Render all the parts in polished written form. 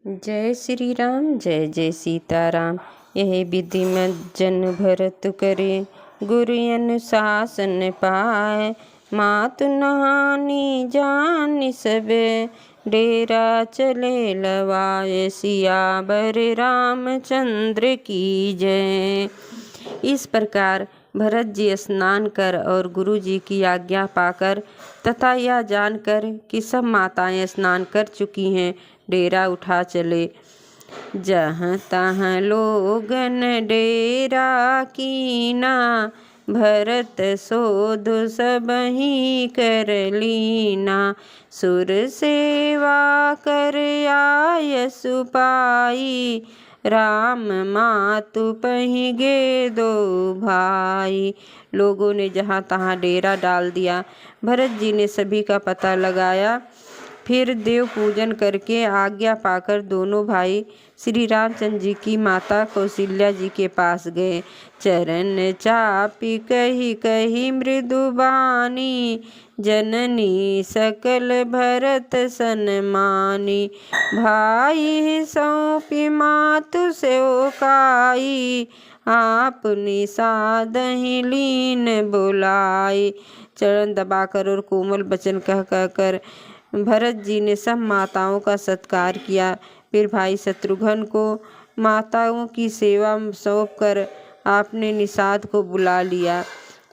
जय श्री राम जय जय सीताराम। यह विधि मत जन भरत करे, गुरु अनुशासन पाए। मातु नहानी जानि सबे, डेरा चले लवाए। सियावर रामचंद्र की जय। इस प्रकार भरत जी स्नान कर और गुरु जी की आज्ञा पाकर तथा यह जानकर कि सब माताएं स्नान कर चुकी हैं, डेरा उठा चले। जहाँ तहाँ लोगन डेरा कीना, भरत शोध सबहि कर लीना। सुर सेवा कर आय सुपाई, राम मातु पहि गे दो भाई। लोगों ने जहाँ तहाँ डेरा डाल दिया। भरत जी ने सभी का पता लगाया, फिर देव पूजन करके आज्ञा पाकर दोनों भाई श्री रामचंद्र जी की माता कौशल्या जी के पास गए। चरण चापी कही कही मृदुबानी, जननी सकल भरत सन्मानी। भाई सौंपी मातु सेवकाई, आपनी सादहि लीन बुलाई। चरण दबाकर और कोमल वचन कह कहकर भरत जी ने सब माताओं का सत्कार किया। फिर भाई शत्रुघ्न को माताओं की सेवा सौंप कर आपने निषाद को बुला लिया।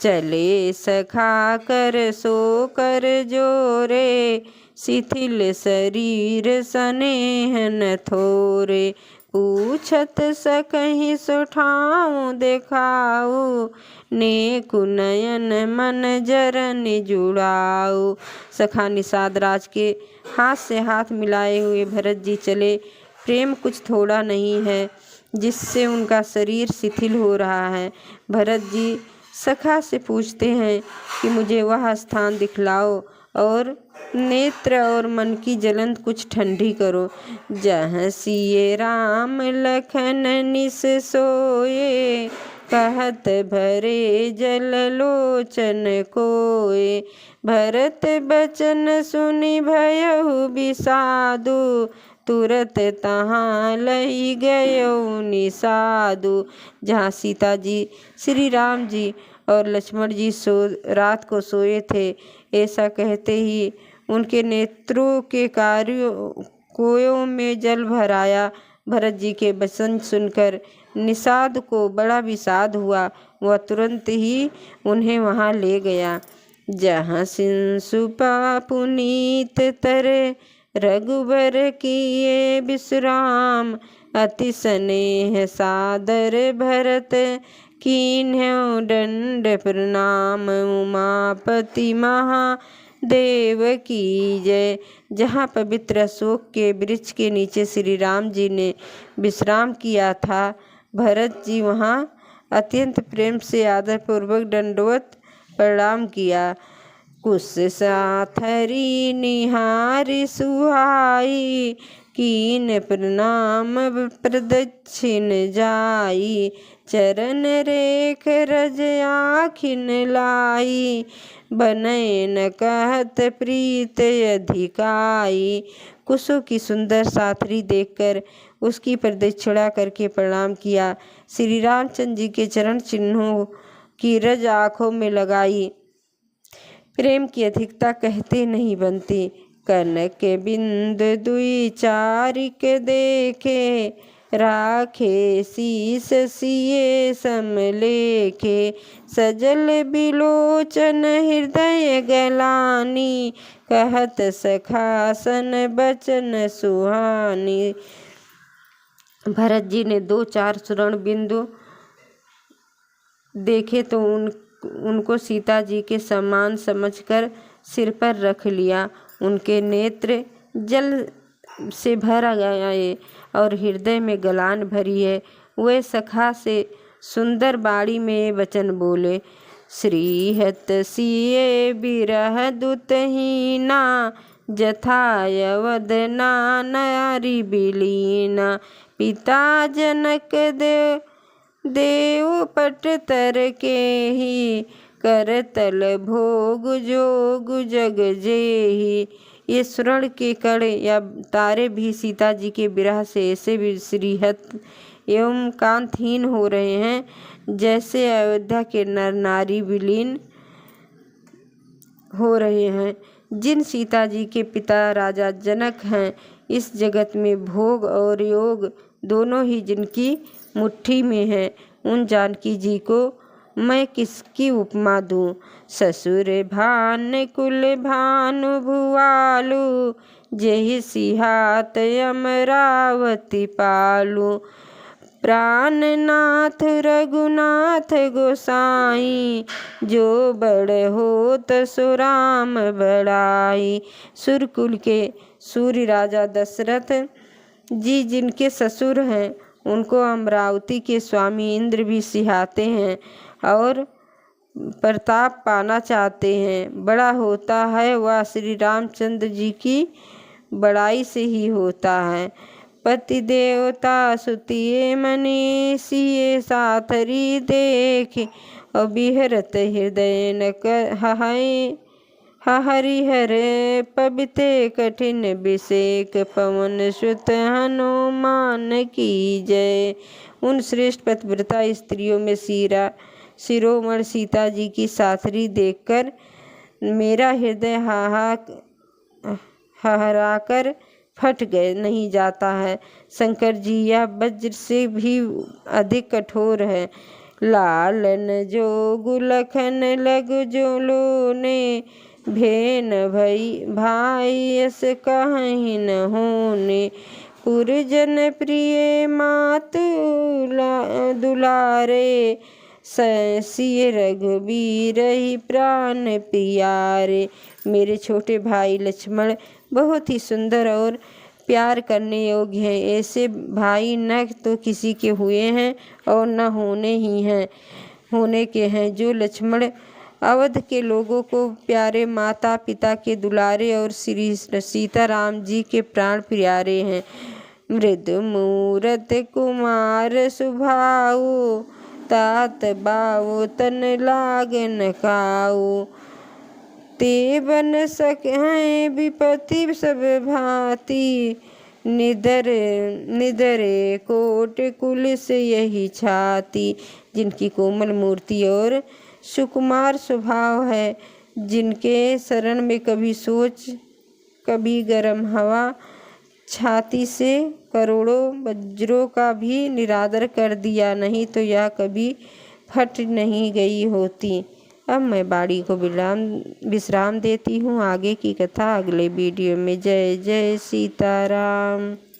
चले सखा कर सो कर जोरे, शिथिल शरीर स्नेहन थोरे। पूछत सकहि सुठाऊं देखाऊ, नेकु नयन मन जरन जुड़ाऊ। सखा निषाद राज के हाथ से हाथ मिलाए हुए भरत जी चले। प्रेम कुछ थोड़ा नहीं है जिससे उनका शरीर शिथिल हो रहा है। भरत जी सखा से पूछते हैं कि मुझे वह स्थान दिखलाओ और नेत्र और मन की जलन कुछ ठंडी करो। जहाँ सिए राम लखन निस सोए, कहत भरे जल लोचन कोय। भरत बचन सुनि भयहु विषादु, तुरत तहाँ लई गयो निषादु। जहाँ सीता जी, श्री राम जी और लक्ष्मण जी रात को सोए थे, ऐसा कहते ही उनके नेत्रों के कोयों में जल भर आया। भरत जी के वचन सुनकर निषाद को बड़ा विषाद हुआ। वह तुरंत ही उन्हें वहाँ ले गया। जहाँ सिंसुपा पुनीत तरे, रघुबर किए विश्राम। अति स्नेह सादर भरत कीन्ह्यो दंड प्रणाम। उमापति महादेव की जय। जहाँ पवित्र अशोक के वृक्ष के नीचे श्री राम जी ने विश्राम किया था, भरत जी वहाँ अत्यंत प्रेम से आदरपूर्वक दंडवत प्रणाम किया। कुश साथरी निहारी सुहाई, कीन प्रणाम प्रदक्षिण जाई। चरण रेख रज आखिन लाई, बनयन कहत प्रीत अधिकाई। कुशों की सुंदर साथरी देखकर उसकी प्रदक्षिणा करके प्रणाम किया। श्री रामचंद्र जी के चरण चिन्हों की रज आँखों में लगाई। प्रेम की अधिकता कहते नहीं बनती। कनक बिंद दुई चारिक देखे, राखे शीस सिए समलेखे। सजल बिलोचन हृदय गलानी, कहत सखासन बचन सुहानी। भरत जी ने 2-4 स्वर्ण बिंदु देखे तो उनको सीता जी के समान समझकर सिर पर रख लिया। उनके नेत्र जल से भर गए और हृदय में गलान भरी है। वे सखा से सुंदर बाड़ी में वचन बोले। श्रीहत सिए बिरह दुतहीना, जथायवद नारी बिलीना। पिता जनक देव पट तर के ही, करतल भोग जोग जग जेहि। ये स्वर्ण के कण या तारे भी सीता जी के विरह से ऐसे विसृत एवं कांतहीन हो रहे हैं जैसे अयोध्या के नर नारी विलीन हो रहे हैं। जिन सीता जी के पिता राजा जनक हैं, इस जगत में भोग और योग दोनों ही जिनकी मुट्ठी में हैं, उन जानकी जी को मैं किसकी उपमा दूँ। ससुर भान कुल भानु भुआलु, जेहि सिहात अमरावती पालू। प्राणनाथ रघुनाथ गोसाई, जो बड़ होत सो राम बड़ाई। सुरकुल के सूर्य राजा दशरथ जी जिनके ससुर हैं, उनको अमरावती के स्वामी इंद्र भी सिहाते हैं और प्रताप पाना चाहते हैं। बड़ा होता है वह श्री रामचंद्र जी की बड़ाई से ही होता है। पति देवता सुतिए मनी, सिए साथरी देख, और बिहरत हृदय न हहाय। हरिहर पबिते कठिन विषेक, पवन सुत हनुमान की जय। उन श्रेष्ठ पतिव्रता स्त्रियों में शिरोमणि सीता जी की साथरी देखकर मेरा हृदय हहराकर फट गए नहीं जाता है। शंकर जी यह वज्र से भी अधिक कठोर है। लालन जो गुलखन लग जो लोने, भेन भई भाई यस कहीं न होने। पुरजन प्रिय मातु दुलारे, सिय रघुबीर ही प्राण प्यारे। मेरे छोटे भाई लक्ष्मण बहुत ही सुंदर और प्यार करने योग्य हैं। ऐसे भाई न तो किसी के हुए हैं और न होने के हैं। जो लक्ष्मण अवध के लोगों को प्यारे, माता पिता के दुलारे और श्री सीताराम जी के प्राण प्यारे हैं। मृद मूरत कुमार सुभाऊ, तात बाऊ तन लागन खाऊ। ते बन सके विपत्ति सब भांति, निदरे कोट कुल से यही छाती। जिनकी कोमल मूर्ति और सुकुमार स्वभाव है, जिनके शरण में कभी सोच कभी गर्म हवा, छाती से करोड़ों वज्रों का भी निरादर कर दिया नहीं तो यह कभी फट नहीं गई होती। अब मैं बाड़ी को विश्राम देती हूँ। आगे की कथा अगले वीडियो में। जय जय सीताराम।